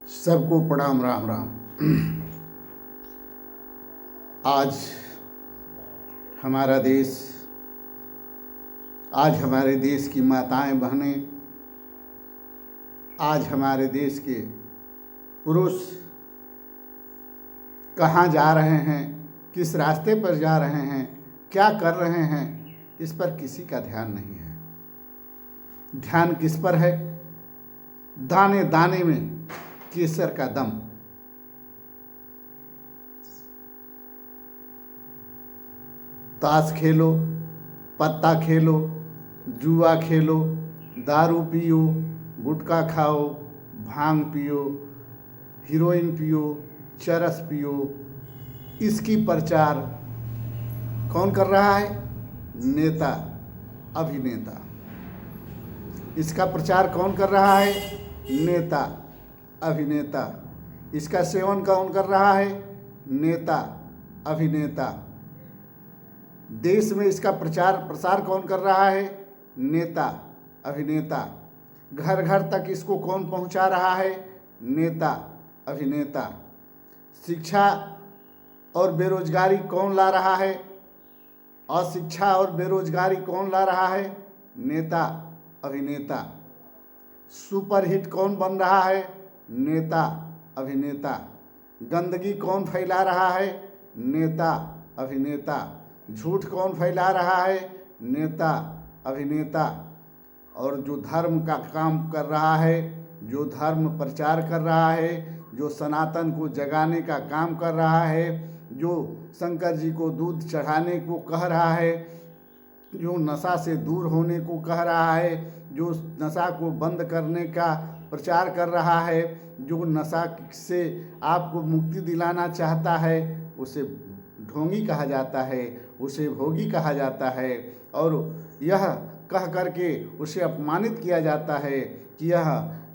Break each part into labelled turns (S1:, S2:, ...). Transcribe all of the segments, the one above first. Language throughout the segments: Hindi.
S1: सबको प्रणाम, राम राम। आज हमारा देश, आज हमारे देश की माताएं बहनें, आज हमारे देश के पुरुष कहाँ जा रहे हैं, किस रास्ते पर जा रहे हैं, क्या कर रहे हैं, इस पर किसी का ध्यान नहीं है। ध्यान किस पर है? दाने दाने में केसर का दम। ताश खेलो, पत्ता खेलो, जुआ खेलो, दारू पियो, गुटखा खाओ, भांग पियो, हीरोइन पियो, चरस पियो। इसकी प्रचार कौन कर रहा है? नेता, अभिनेता। इसका प्रचार कौन कर रहा है? नेता, अभिनेता। इसका सेवन कौन कर रहा है? नेता, अभिनेता। देश में इसका प्रचार प्रसार कौन कर रहा है? नेता, अभिनेता। घर घर तक इसको कौन पहुंचा रहा है? नेता, अभिनेता। शिक्षा और बेरोजगारी कौन ला रहा है? अशिक्षा और बेरोजगारी कौन ला रहा है? नेता, अभिनेता। सुपरहिट कौन बन रहा है? नेता, अभिनेता। गंदगी कौन फैला रहा है? नेता, अभिनेता। झूठ कौन फैला रहा है? नेता, अभिनेता। और जो धर्म का काम कर रहा है, जो धर्म प्रचार कर रहा है, जो सनातन को जगाने का काम कर रहा है, जो शंकर जी को दूध चढ़ाने को कह रहा है, जो नशा से दूर होने को कह रहा है, जो नशा को बंद करने का प्रचार कर रहा है, जो नशा से आपको मुक्ति दिलाना चाहता है, उसे ढोंगी कहा जाता है, उसे भोगी कहा जाता है। और यह कह करके उसे अपमानित किया जाता है कि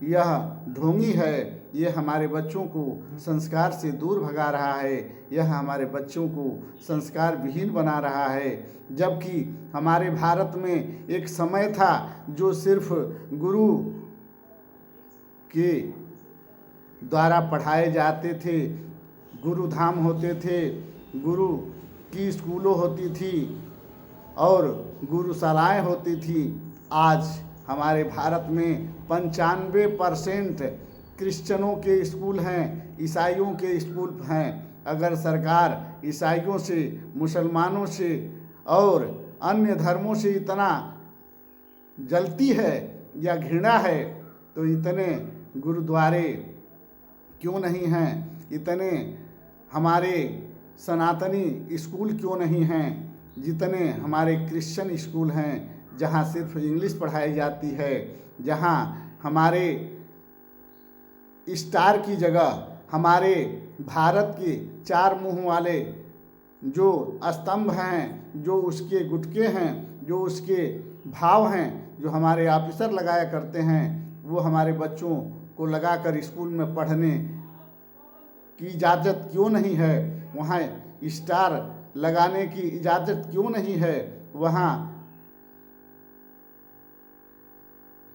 S1: यह ढोंगी है, ये हमारे बच्चों को संस्कार से दूर भगा रहा है, यह हमारे बच्चों को संस्कार विहीन बना रहा है। जबकि हमारे भारत में एक समय था जो सिर्फ गुरु के द्वारा पढ़ाए जाते थे, गुरु धाम होते थे, गुरु की स्कूलों होती थी और गुरुशालाएँ होती थी। आज हमारे भारत में 95% क्रिश्चियनों के स्कूल हैं, ईसाइयों के स्कूल हैं। अगर सरकार ईसाइयों से, मुसलमानों से और अन्य धर्मों से इतना जलती है या घृणा है, तो इतने गुरुद्वारे क्यों नहीं हैं? इतने हमारे सनातनी स्कूल क्यों नहीं हैं जितने हमारे क्रिश्चियन स्कूल हैं, जहाँ सिर्फ इंग्लिश पढ़ाई जाती है, जहाँ हमारे स्टार की जगह हमारे भारत के 4 मुंह वाले जो स्तंभ हैं, जो उसके गुटके हैं, जो उसके भाव हैं, जो हमारे ऑफिसर लगाया करते हैं, वो हमारे बच्चों को लगाकर स्कूल में पढ़ने की इजाज़त क्यों नहीं है? वहाँ स्टार लगाने की इजाज़त क्यों नहीं है? वहाँ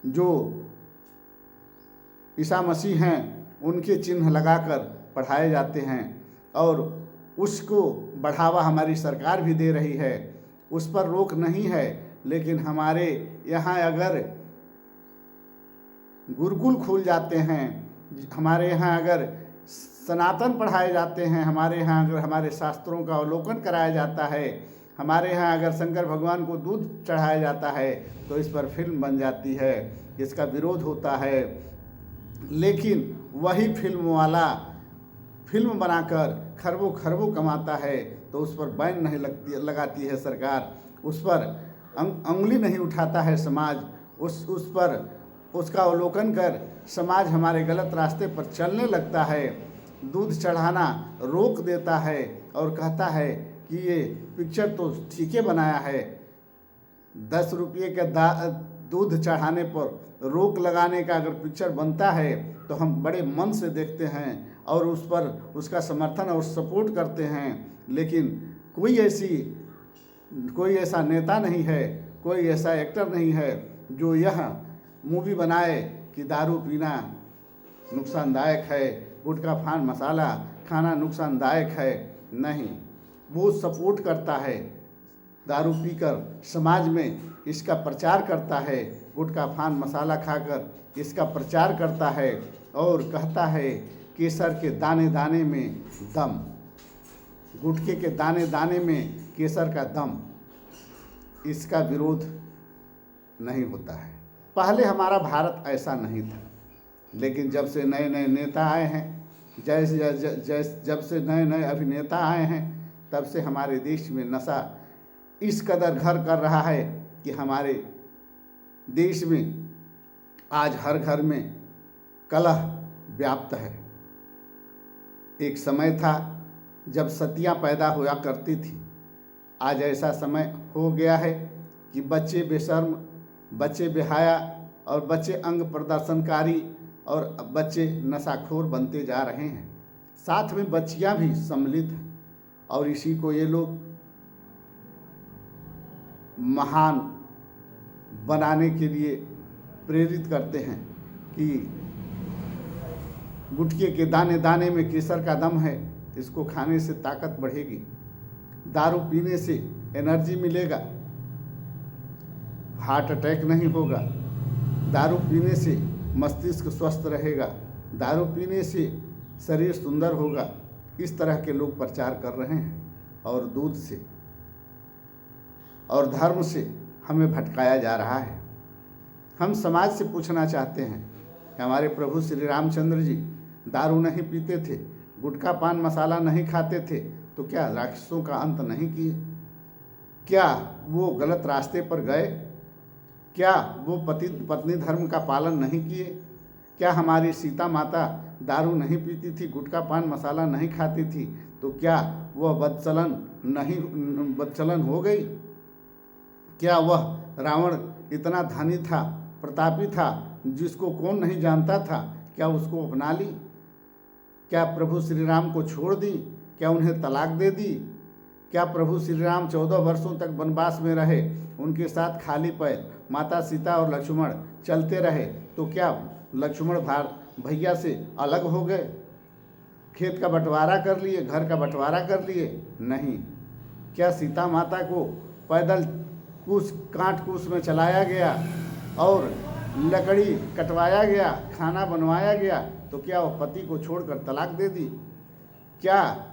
S1: जो ईसा मसीह हैं उनके चिन्ह लगाकर पढ़ाए जाते हैं और उसको बढ़ावा हमारी सरकार भी दे रही है, उस पर रोक नहीं है। लेकिन हमारे यहाँ अगर गुरुकुल खुल जाते हैं, हमारे यहाँ अगर सनातन पढ़ाए जाते हैं, हमारे यहाँ अगर हमारे शास्त्रों का अवलोकन कराया जाता है, हमारे यहाँ अगर शंकर भगवान को दूध चढ़ाया जाता है, तो इस पर फिल्म बन जाती है, इसका विरोध होता है। लेकिन वही फिल्म वाला फिल्म बनाकर खरबों खरबों कमाता है, तो उस पर बैन नहीं लगाती है सरकार, उस पर अंगुली नहीं उठाता है समाज, उस पर उसका अवलोकन कर समाज हमारे गलत रास्ते पर चलने लगता है, दूध चढ़ाना रोक देता है और कहता है कि ये पिक्चर तो ठीक है बनाया है। 10 रुपये के दूध चढ़ाने पर रोक लगाने का अगर पिक्चर बनता है तो हम बड़े मन से देखते हैं और उस पर उसका समर्थन और सपोर्ट करते हैं। लेकिन कोई ऐसा नेता नहीं है, कोई ऐसा एक्टर नहीं है जो यह मूवी बनाए कि दारू पीना नुकसानदायक है, गुटखा पान मसाला खाना नुकसानदायक है, नहीं। वो सपोर्ट करता है, दारू पीकर समाज में इसका प्रचार करता है, गुटखा पान मसाला खाकर इसका प्रचार करता है और कहता है केसर के दाने दाने में दम, गुटखे के दाने दाने में केसर का दम। इसका विरोध नहीं होता है। पहले हमारा भारत ऐसा नहीं था, लेकिन जब से नए नए नेता आए हैं, जब से नए नए अभिनेता आए हैं, तब से हमारे देश में नशा इस कदर घर कर रहा है कि हमारे देश में आज हर घर में कलह व्याप्त है। एक समय था जब सतियाँ पैदा हुआ करती थी, आज ऐसा समय हो गया है कि बच्चे बेशर्म, बच्चे बेहया और बच्चे अंग प्रदर्शनकारी और बच्चे नशाखोर बनते जा रहे हैं। साथ में बच्चियां भी सम्मिलित हैं और इसी को ये लोग महान बनाने के लिए प्रेरित करते हैं कि गुटखे के दाने दाने में केसर का दम है, इसको खाने से ताकत बढ़ेगी, दारू पीने से एनर्जी मिलेगा, हार्ट अटैक नहीं होगा, दारू पीने से मस्तिष्क स्वस्थ रहेगा, दारू पीने से शरीर सुंदर होगा। इस तरह के लोग प्रचार कर रहे हैं और दूध से और धर्म से हमें भटकाया जा रहा है। हम समाज से पूछना चाहते हैं कि हमारे प्रभु श्री रामचंद्र जी दारू नहीं पीते थे, गुटखा पान मसाला नहीं खाते थे, तो क्या राक्षसों का अंत नहीं किए? क्या वो गलत रास्ते पर गए? क्या वो पति पत्नी धर्म का पालन नहीं किए? क्या हमारी सीता माता दारू नहीं पीती थी, गुटखा पान मसाला नहीं खाती थी, तो क्या वह बदचलन हो गई? क्या वह रावण इतना धनी था, प्रतापी था, जिसको कौन नहीं जानता था, क्या उसको अपना ली? क्या प्रभु श्री राम को छोड़ दी? क्या उन्हें तलाक दे दी? क्या प्रभु श्री राम 14 वर्षों तक वनवास में रहे, उनके साथ खाली पैर माता सीता और लक्ष्मण चलते रहे, तो क्या लक्ष्मण भैया से अलग हो गए? खेत का बंटवारा कर लिए, घर का बंटवारा कर लिए? नहीं। क्या सीता माता को पैदल काट कूस में चलाया गया और लकड़ी कटवाया गया, खाना बनवाया गया, तो क्या वो पति को छोड़कर तलाक दे दी? क्या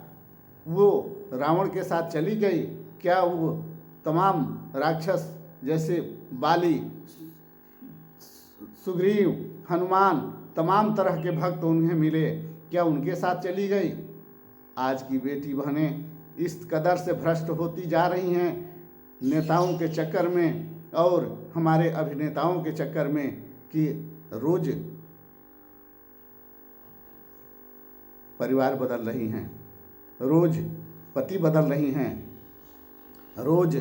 S1: वो रावण के साथ चली गई? क्या वो तमाम राक्षस जैसे बाली, सुग्रीव, हनुमान, तमाम तरह के भक्त उन्हें मिले, क्या उनके साथ चली गई? आज की बेटी बहनें इस कदर से भ्रष्ट होती जा रही हैं नेताओं के चक्कर में और हमारे अभिनेताओं के चक्कर में कि रोज परिवार बदल रही हैं, रोज पति बदल रही हैं, रोज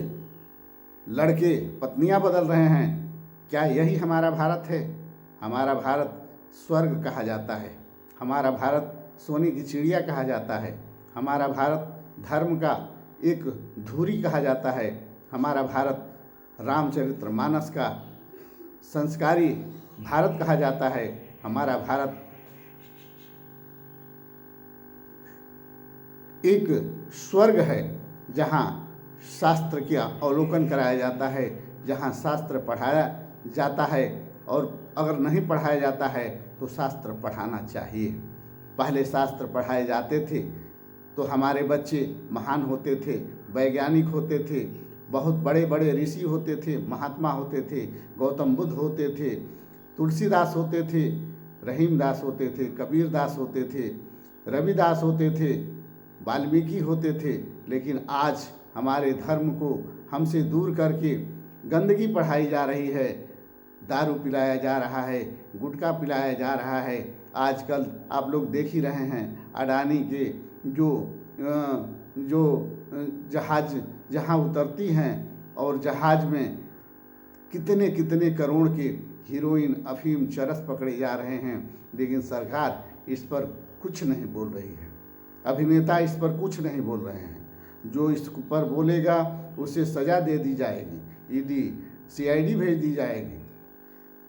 S1: लड़के पत्नियां बदल रहे हैं। क्या यही हमारा भारत है? हमारा भारत स्वर्ग कहा जाता है, हमारा भारत सोने की चिड़िया कहा जाता है, हमारा भारत धर्म का एक धुरी कहा जाता है, हमारा भारत रामचरितमानस का संस्कारी भारत कहा जाता है, हमारा भारत एक स्वर्ग है जहाँ शास्त्र का अवलोकन कराया जाता है, जहाँ शास्त्र पढ़ाया जाता है, और अगर नहीं पढ़ाया जाता है तो शास्त्र पढ़ाना चाहिए। पहले शास्त्र पढ़ाए जाते थे तो हमारे बच्चे महान होते थे, वैज्ञानिक होते थे, बहुत बड़े बड़े ऋषि होते थे, महात्मा होते थे, गौतम बुद्ध होते थे, तुलसीदास होते थे, रहीमदास होते थे, कबीरदास होते थे, रविदास होते थे, वाल्मीकि होते थे। लेकिन आज हमारे धर्म को हमसे दूर करके गंदगी पढ़ाई जा रही है, दारू पिलाया जा रहा है, गुटखा पिलाया जा रहा है। आजकल आप लोग देख ही रहे हैं अडानी के जो जहाज जहां उतरती हैं और जहाज में कितने कितने करोड़ के हीरोइन, अफीम, चरस पकड़े जा रहे हैं, लेकिन सरकार इस पर कुछ नहीं बोल रही है, अभिनेता इस पर कुछ नहीं बोल रहे हैं। जो इस पर बोलेगा उसे सज़ा दे दी जाएगी, ईडी, CID भेज दी जाएगी।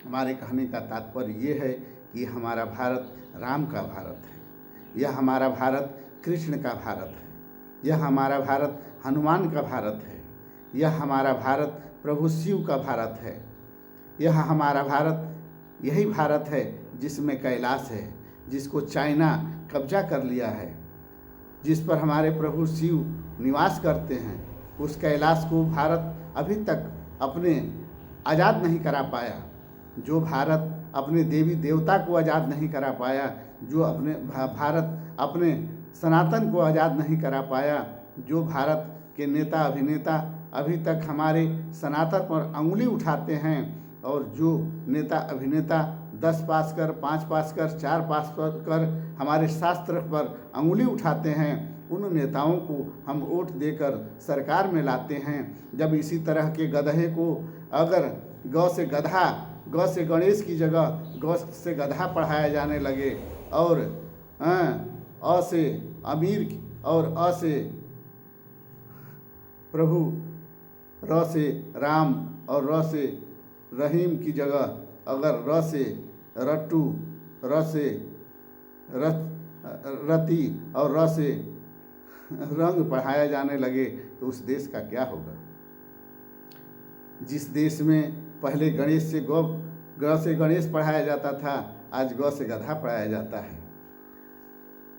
S1: हमारे कहने का तात्पर्य ये है कि हमारा भारत राम का भारत है, यह हमारा भारत कृष्ण का भारत है, यह हमारा भारत हनुमान का भारत है, यह हमारा भारत प्रभु शिव का भारत है, यह हमारा भारत यही भारत है जिसमें कैलाश है, जिसको चाइना कब्जा कर लिया है, जिस पर हमारे प्रभु शिव निवास करते हैं। उस कैलाश को भारत अभी तक अपने आज़ाद नहीं करा पाया। जो भारत अपने देवी देवता को आज़ाद नहीं करा पाया, जो अपने भारत अपने सनातन को आज़ाद नहीं करा पाया, जो भारत के नेता अभिनेता अभी तक हमारे सनातन पर अंगुली उठाते हैं, और जो नेता अभिनेता 10 पास कर, 5 पास कर, 4 पास कर हमारे शास्त्र पर अंगुली उठाते हैं, उन नेताओं को हम वोट देकर सरकार में लाते हैं। जब इसी तरह के गधे को अगर ग से गधा, ग से गणेश की जगह ग से गधा पढ़ाया जाने लगे, और अ से अमीर और अ से प्रभु, र से राम और र से रहीम की जगह अगर र से रट्टू, र से रति और र से रंग पढ़ाया जाने लगे तो उस देश का क्या होगा। जिस देश में पहले गणेश से ग से गणेश पढ़ाया जाता था, आज ग से गधा पढ़ाया जाता है।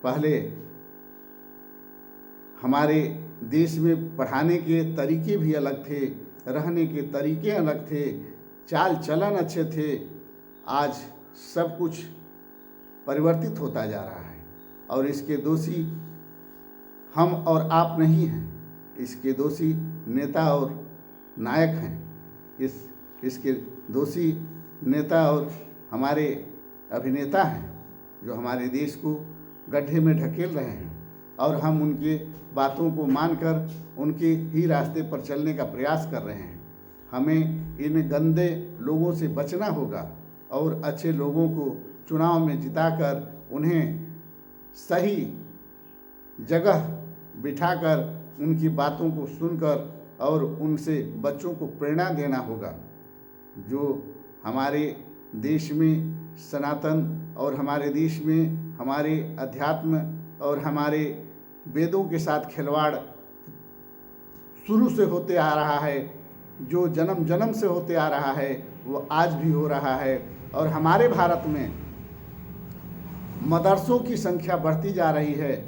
S1: पहले हमारे देश में पढ़ाने के तरीके भी अलग थे, रहने के तरीके अलग थे, चाल चलन अच्छे थे। आज सब कुछ परिवर्तित होता जा रहा है, और इसके दोषी हम और आप नहीं हैं, इसके दोषी नेता और नायक हैं। इसके दोषी नेता और हमारे अभिनेता हैं, जो हमारे देश को गड्ढे में ढकेल रहे हैं, और हम उनके बातों को मानकर उनके ही रास्ते पर चलने का प्रयास कर रहे हैं। हमें इन गंदे लोगों से बचना होगा, और अच्छे लोगों को चुनाव में जिताकर उन्हें सही जगह बिठाकर उनकी बातों को सुनकर और उनसे बच्चों को प्रेरणा देना होगा। जो हमारे देश में सनातन और हमारे देश में हमारे अध्यात्म और हमारे वेदों के साथ खिलवाड़ शुरू से होते आ रहा है, जो जन्म जन्म से होते आ रहा है, वो आज भी हो रहा है। और हमारे भारत में मदरसों की संख्या बढ़ती जा रही है,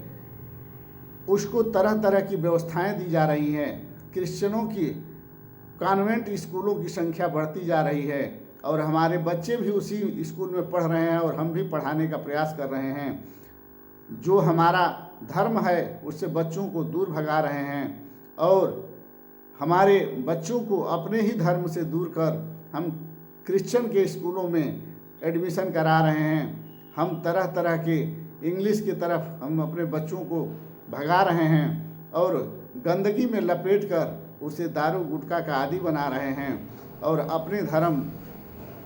S1: उसको तरह तरह की व्यवस्थाएं दी जा रही हैं। क्रिश्चियनों की कॉन्वेंट स्कूलों की संख्या बढ़ती जा रही है, और हमारे बच्चे भी उसी स्कूल में पढ़ रहे हैं, और हम भी पढ़ाने का प्रयास कर रहे हैं। जो हमारा धर्म है उससे बच्चों को दूर भगा रहे हैं, और हमारे बच्चों को अपने ही धर्म से दूर कर हम क्रिश्चियन के स्कूलों में एडमिशन करा रहे हैं। हम तरह तरह के इंग्लिश की तरफ हम अपने बच्चों को भगा रहे हैं, और गंदगी में लपेट कर उसे दारू गुटखा का आदी बना रहे हैं, और अपने धर्म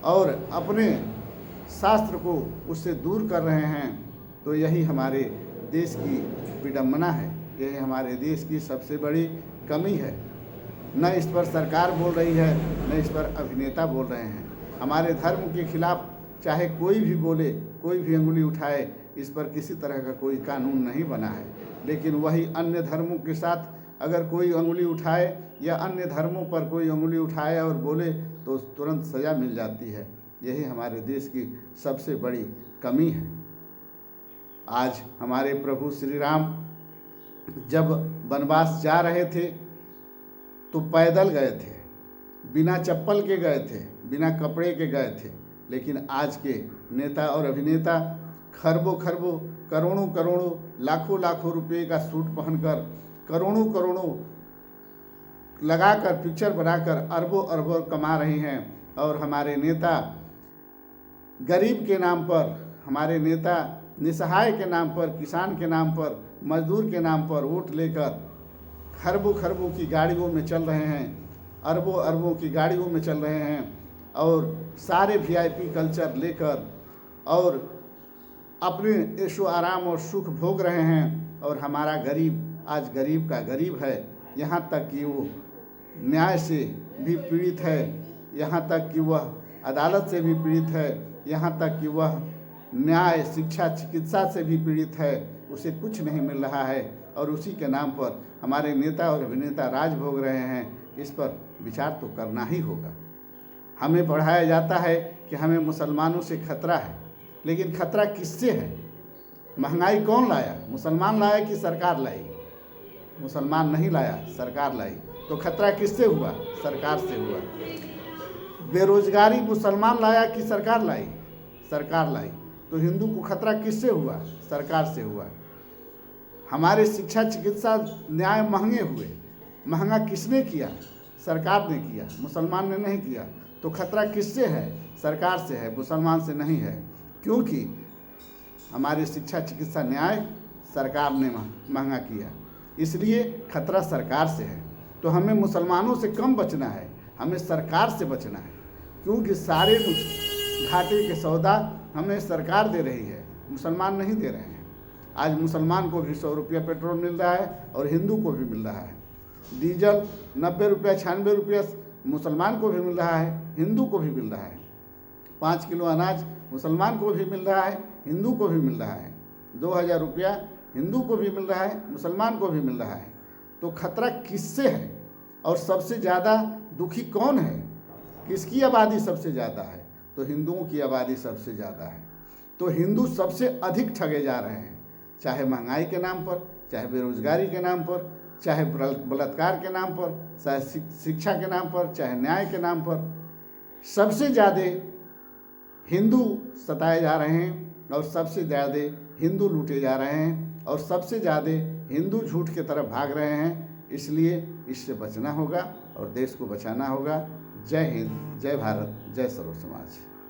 S1: और अपने शास्त्र को उससे दूर कर रहे हैं। तो यही हमारे देश की विडंबना है, यही हमारे देश की सबसे बड़ी कमी है। न इस पर सरकार बोल रही है, न इस पर अभिनेता बोल रहे हैं। हमारे धर्म के खिलाफ चाहे कोई भी बोले, कोई भी अंगुली उठाए, इस पर किसी तरह का कोई कानून नहीं बना है। लेकिन वही अन्य धर्मों के साथ अगर कोई अंगुली उठाए या अन्य धर्मों पर कोई अंगुली उठाए और बोले तो तुरंत सज़ा मिल जाती है। यही हमारे देश की सबसे बड़ी कमी है। आज हमारे प्रभु श्री राम जब वनवास जा रहे थे तो पैदल गए थे, बिना चप्पल के गए थे, बिना कपड़े के गए थे। लेकिन आज के नेता और अभिनेता खरबों खरबों, करोड़ों करोड़ों, लाखों लाखों रुपए का सूट पहनकर, करोड़ों करोड़ों लगाकर, पिक्चर बनाकर अरबों अरबों कमा रहे हैं। और हमारे नेता गरीब के नाम पर, हमारे नेता निसहाय के नाम पर, किसान के नाम पर, मजदूर के नाम पर वोट लेकर खरबों खरबों की गाड़ियों में चल रहे हैं, अरबों अरबों की गाड़ियों में चल रहे हैं, और सारे वीआईपी कल्चर लेकर और अपने ऐशो आराम और सुख भोग रहे हैं। और हमारा गरीब आज गरीब का गरीब है, यहाँ तक कि वो न्याय से भी पीड़ित है, यहाँ तक कि वह अदालत से भी पीड़ित है, यहाँ तक कि वह न्याय, शिक्षा, चिकित्सा से भी पीड़ित है, उसे कुछ नहीं मिल रहा है और उसी के नाम पर हमारे नेता और अभिनेता राज भोग रहे हैं। इस पर विचार तो करना ही होगा। हमें पढ़ाया जाता है कि हमें मुसलमानों से खतरा है, लेकिन खतरा किससे है? महंगाई कौन लाया? मुसलमान लाया कि सरकार लाई? मुसलमान नहीं लाया, सरकार लाई। तो खतरा किससे हुआ? सरकार से हुआ। बेरोजगारी मुसलमान लाया कि सरकार लाई? सरकार लाई। तो हिंदू को खतरा किससे हुआ? सरकार से हुआ। हमारे शिक्षा, चिकित्सा, न्याय महंगे हुए। महंगा किसने किया? सरकार ने किया, मुसलमान ने नहीं किया। तो खतरा किससे है? सरकार से है, मुसलमान से नहीं है। क्योंकि हमारे शिक्षा, चिकित्सा, न्याय सरकार ने महंगा किया, इसलिए खतरा सरकार से है। तो हमें मुसलमानों से कम बचना है, हमें सरकार से बचना है, क्योंकि सारे घाटे के सौदा हमें सरकार दे रही है, मुसलमान नहीं दे रहे हैं। आज मुसलमान को भी 100 रुपया पेट्रोल मिल रहा है और हिंदू को भी मिल रहा है। डीजल 90 रुपया, 96 रुपया मुसलमान को भी मिल रहा है, हिंदू को भी मिल रहा है। 5 किलो अनाज मुसलमान को भी मिल रहा है, हिंदू को भी मिल रहा है। 2000 रुपया हिंदू को भी मिल रहा है, मुसलमान को भी मिल रहा है। तो खतरा किससे है? और सबसे ज़्यादा दुखी कौन है? किसकी आबादी सबसे ज़्यादा है? तो हिंदुओं की आबादी सबसे ज़्यादा है। तो हिंदू सबसे अधिक ठगे जा रहे हैं, चाहे महंगाई के नाम पर, चाहे बेरोजगारी के नाम पर, चाहे बलात्कार के नाम पर, चाहे शिक्षा के नाम पर, चाहे न्याय के नाम पर। सबसे ज़्यादा हिंदू सताए जा रहे हैं और सबसे ज़्यादा हिंदू लूटे जा रहे हैं और सबसे ज़्यादा हिंदू झूठ की तरफ भाग रहे हैं। इसलिए इससे बचना होगा और देश को बचाना होगा। जय हिंद, जय भारत, जय सर्व समाज।